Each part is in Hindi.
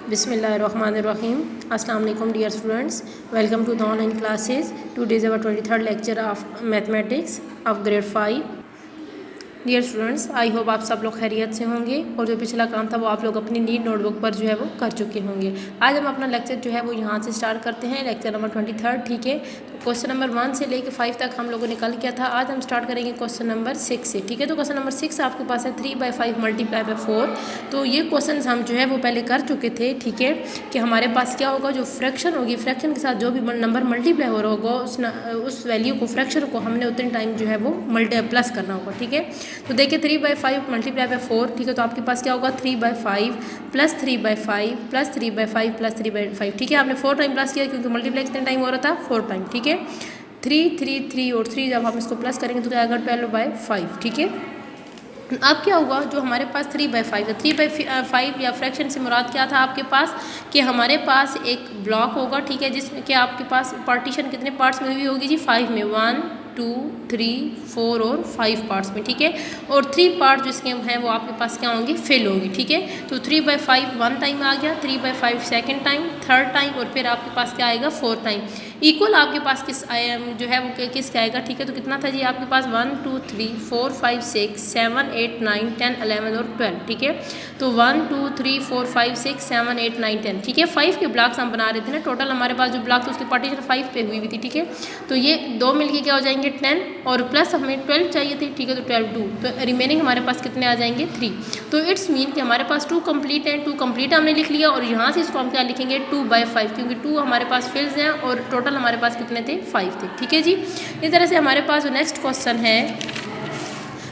Bismillahirrahmanirrahim. Assalamu alaikum dear students. Welcome to the online classes. Today is our 23rd lecture of mathematics of grade 5. Dear students, I hope आप सब लोग खैरियत से होंगे और जो पिछला काम था वो आप लोग अपनी नीट नोटबुक पर जो है वो कर चुके होंगे। आज हम अपना लेक्चर जो है वो यहाँ से स्टार्ट करते हैं, लेक्चर नंबर 23, ठीक है। तो क्वेश्चन नंबर 1 से लेकर 5 तक हम लोगों ने कल किया था। आज हम स्टार्ट करेंगे क्वेश्चन नंबर 6 से, ठीक है। तो क्वेश्चन नंबर 6 आपके पास है 3/5 मल्टीप्लाई बाई 4। तो ये क्वेश्चन हम जो है वो पहले कर चुके थे, ठीक है, कि हमारे पास क्या होगा, जो फ्रैक्शन होगी, फ्रैक्शन के साथ जो भी नंबर मल्टीप्लाई हो रहा होगा उस वैल्यू को, फ्रैक्शन को हमने उतने टाइम जो है वो प्लस करना होगा, ठीक है। तो देखिए 3/5 मल्टीप्लाई बाई 4, ठीक है। तो आपके पास क्या होगा 3/5 प्लस 3/5 प्लस 3/5 प्लस 3/5, ठीक है। आपने 4 टाइम प्लस किया क्योंकि मल्टीप्लाई कितने टाइम हो रहा था, 4 टाइम, ठीक है। 3 3 3 और 3 जब हम इसको प्लस करेंगे तो क्या आएगा 12/5, ठीक है। अब क्या होगा, जो हमारे पास 3/5 है, 3/5 या फ्रैक्शन से मुराद क्या था आपके पास, कि हमारे पास एक ब्लॉक होगा, ठीक है, जिसमें कि आपके पास पार्टीशन कितने पार्ट्स में हुई होगी जी, 5 में, 1 2 3 4 और 5 पार्ट्स में, ठीक है। और 3 पार्ट जिसके हैं वो आपके पास क्या होंगी, फिल होगी, ठीक है। तो 3/5 1 टाइम आ गया, 3/5 सेकेंड टाइम, थर्ड टाइम और फिर आपके पास क्या आएगा 4 टाइम। इक्वल आपके पास किस जो है वो किसका आएगा, ठीक है। तो कितना था जी आपके पास 1 2 3 4 5 6 7 8 9 10 11 और 12, ठीक है। तो 1 2 3 4 5 6 7 8 9 10, ठीक है। 5 के ब्लॉक्स हम बना रहे थे ना, टोटल हमारे पास जो ब्लॉक थे उसकी पार्टीशन 5 पे हुई थी, ठीक है। तो ये 2 मिलके क्या हो जाएंगे 10 और प्लस हमें 12 चाहिए थे, ठीक है। तो 12 2, तो रिमेनिंग हमारे पास कितने आ जाएंगे 3। तो इट्स मीन कि हमारे पास 2 कंप्लीट है, 2 कंप्लीट हमने लिख लिया और यहाँ से इसको हम क्या लिखेंगे 2/5, क्योंकि 2 हमारे पास फिल्स हैं और टोटल हमारे पास कितने थे 5 थे, ठीक है जी। इस तरह से हमारे पास जो नेक्स्ट क्वेश्चन है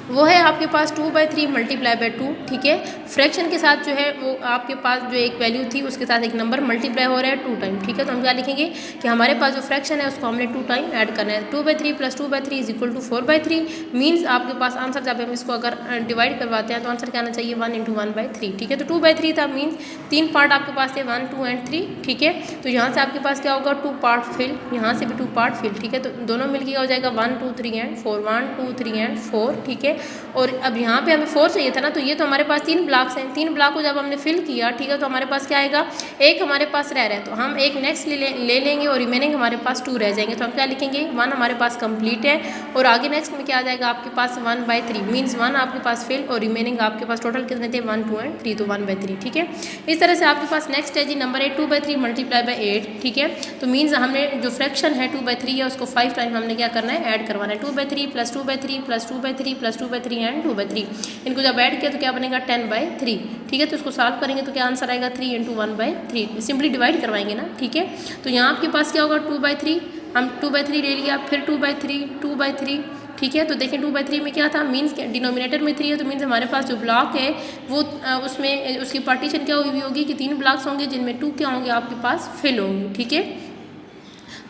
वो है आपके पास 2/3 मल्टीप्लाई बाई 2, ठीक है। फ्रैक्शन के साथ जो है वो आपके पास जो एक वैल्यू थी उसके साथ एक नंबर मल्टीप्लाई हो रहा है 2 टाइम, ठीक है। तो हम क्या लिखेंगे कि हमारे पास जो फ्रैक्शन है उसको हमने 2 टाइम ऐड करना है। 2/3 plus 2/3 is equal to 4/3 means आपके पास आंसर, जब हम इसको अगर डिवाइड करवाते हैं तो आंसर क्या आना चाहिए 1 × 1/3, ठीक है। तो 2/3 था, मीन्स 3 पार्ट आपके पास थे 1 2 एंड 3, ठीक है। तो यहाँ से आपके पास क्या होगा 2 पार्ट फिल, यहाँ से भी 2 पार्ट फिल, ठीक है। तो दोनों मिलकर हो जाएगा 1 2 3 एंड 4, 1 2 3 एंड 4, ठीक है। और अब यहाँ पे हमें 4 चाहिए था ना, तो ये तो हमारे पास 3 ब्लॉक्स हैं, 3 ब्लॉक को जब हमने फिल किया, ठीक है, तो हमारे पास क्या आएगा, एक हमारे पास रह रहा है, तो हम एक नेक्स्ट ले लेंगे और रिमेनिंग हमारे पास 2 रह जाएंगे। तो हम क्या लिखेंगे 1 हमारे पास कंप्लीट है और आगे नेक्स्ट में क्या आ जाएगा आपके पास 1/3 मीन्स 1 आपके पास फिल और रिमेनिंग आपके पास टोटल कितने थे 1 2 एंड 3, तो 1/3, ठीक है। इस तरह से आपके पास नेक्स्ट है जी नंबर 8 2/3 मल्टीप्लाई बाई 8, ठीक है। तो मीन्स हमने जो फ्रैक्शन है 2/3 है उसको 5 टाइम हमने क्या करना है ऐड करवाना है, 2/3 प्लस 2/3 प्लस 2/3 प्लस 2/3 एंड 2/3, इनको जब ऐड किया तो क्या बनेगा 10/3, ठीक है। तो इसको सॉल्व करेंगे तो क्या आंसर आएगा 3 × 1/3, सिंपली डिवाइड करवाएंगे ना, ठीक है। तो यहाँ आपके पास क्या होगा 2/3, हम 2/3 ले लिया, फिर 2/3 2/3, ठीक है। तो देखें 2/3 में क्या था, मीन्स डिनोमिनेटर में 3 है, तो मीन्स हमारे पास जो ब्लॉक है वो उसमें उसकी पार्टीशन क्या हुई होगी कि 3 ब्लॉक्स होंगे जिनमें 2 क्या होंगे आपके पास फिल होंगे, ठीक है।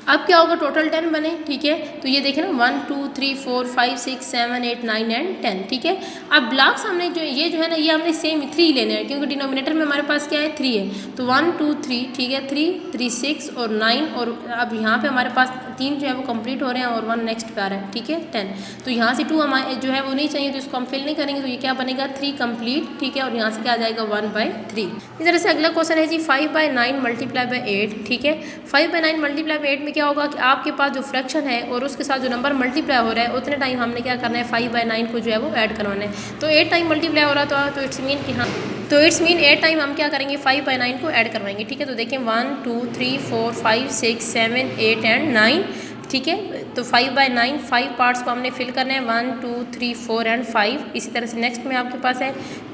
अब क्या होगा टोटल 10 बने, ठीक है। तो ये देखें ना 1 2 3 4 5 6 7 8 9 एंड 10, ठीक है। अब ब्लॉक्स हमने जो है ना ये हमने सेम 3 लेने हैं क्योंकि डिनोमिनेटर में हमारे पास क्या है 3 है। तो 1 2 3, ठीक है, 3 3 6 और 9 और अब यहाँ पे हमारे पास 3 जो है वो कंप्लीट हो रहे हैं और 1 नेक्स्ट पे आ रहा है, ठीक है 10। तो यहाँ से 2 हमारे जो है वो नहीं चाहिए, तो इसको हम फिल नहीं करेंगे, तो ये क्या बनेगा 3 कंप्लीट, ठीक है। और यहाँ से क्या आ जाएगा 1/3। इस तरह से अगला क्वेश्चन है जी 5/9 मल्टीप्लाई बाई 8, ठीक है। 5/9 मल्टीप्लाई बाई 8 में क्या होगा कि आपके पास जो फ्रैक्शन है और उसके साथ जो नंबर मल्टीप्लाई हो रहा है उतने टाइम हमने क्या करना है 5/9 को जो है वो ऐड करवाना है। तो 8 टाइम मल्टीप्लाई हो रहा था, तो इट्स मीन कि हाँ, तो इट्स मीन 8 टाइम हम क्या करेंगे 5/9 को ऐड करवाएंगे, ठीक है। तो देखें 1 2 3 4 5 6 7 8 एंड 9, ठीक है। तो 5/9 5 पार्ट्स को हमने फिल करना है 1 2 3 4 एंड 5। इसी तरह से नेक्स्ट में आपके पास है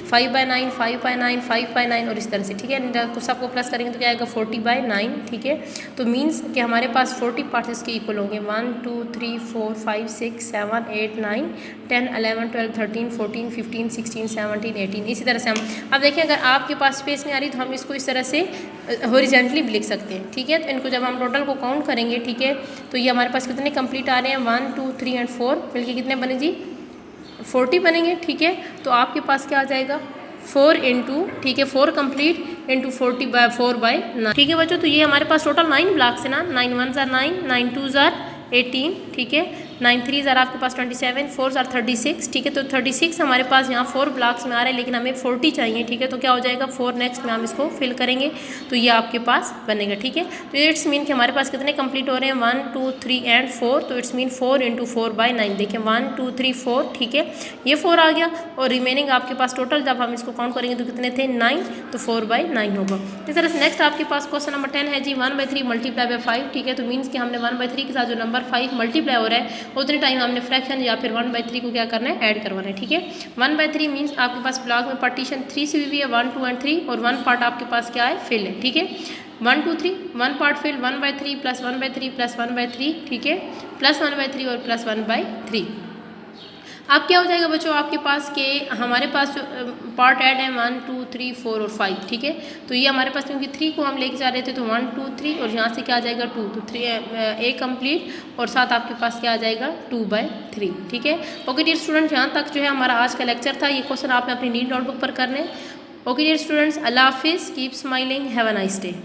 5/9 5/9 5/9 और इस तरह से, ठीक है। तो सबको प्लस करेंगे तो क्या आएगा 40/9, ठीक है। तो मीन्स कि हमारे पास 40 पार्ट्स इसके इक्वल होंगे 1 2 3 4 5 6 7 8 9 10 11 12 13 14 15 16 17 18। इसी तरह से हम अब देखिए अगर आपके पास स्पेस नहीं आ रही तो हम इसको इस तरह से हॉरिजॉन्टली भी लिख सकते हैं, ठीक है। तो इनको जब हम टोटल को काउंट करेंगे, ठीक है, तो ये हमारे पास कितने कंप्लीट आ रहे हैं 1 2 3 एंड 4 मिलके कितने बने जी 40 बनेंगे, ठीक है। तो आपके पास क्या आ जाएगा 4 इंटू, ठीक है, 4 कंप्लीट इंटू 4/9, ठीक है बच्चों। तो ये हमारे पास टोटल 9 ब्लॉक्स है ना, 9 1 ज़ार 9 9 2 ज़ार 18, ठीक है। 9 3 ज़ार आपके पास 27, 4 ज़ार 36, ठीक है। तो 36 हमारे पास यहाँ 4 ब्लॉक्स में आ रहा है, लेकिन हमें 40 चाहिए, ठीक है। तो क्या हो जाएगा 4 नेक्स्ट में हम इसको फिल करेंगे तो ये आपके पास बनेगा, ठीक है। तो इट्स मीन कि हमारे पास कितने कंप्लीट हो रहे हैं 1 2 3 एंड 4, तो इट्स मीन 4 × 4/9। देखिए 1 2 3 4, ठीक है, ये 4 आ गया और रिमेनिंग आपके पास टोटल जब हम इसको काउंट करेंगे तो कितने थे 9, तो 4/9 होगा। इस तरह से नेक्स्ट आपके पास क्वेश्चन नंबर 10 है जी 1/3 मल्टीप्लाई बाय 5, ठीक है। तो मीन्स कि हमने 1/3 के साथ जो नंबर 5 मल्टीप्लाई हो रहा है उतने टाइम हमने फ्रैक्शन या फिर 1/3 को क्या करना है ऐड करवाना है, ठीक है। 1/3 मीन्स आपके पास ब्लॉक में पार्टीशन 3 से भी है 1 2 एंड 3 और 1 पार्ट आपके पास क्या है फिल है, ठीक है। 1 2 3 1 पार्ट फिल 1/3 प्लस 1/3 प्लस 1/3, ठीक है, प्लस 1/3 और प्लस 1/3। अब क्या हो जाएगा बच्चों आपके पास के हमारे पास जो पार्ट ऐड है 1 2 3 4 और 5, ठीक है। तो ये हमारे पास क्योंकि 3 को हम लेके जा रहे थे तो 1 2 3 और यहाँ से क्या आ जाएगा 2, तो 3 ए कंप्लीट और साथ आपके पास क्या आ जाएगा 2/3, ठीक है। ओके डियर स्टूडेंट, यहाँ तक जो है हमारा आज का लेक्चर था। ये क्वेश्चन आपने अपनी नीट नोटबुक पर करने। ओके डियर स्टूडेंट्स, अल्लाह हाफिज़, keep smiling, have a nice day.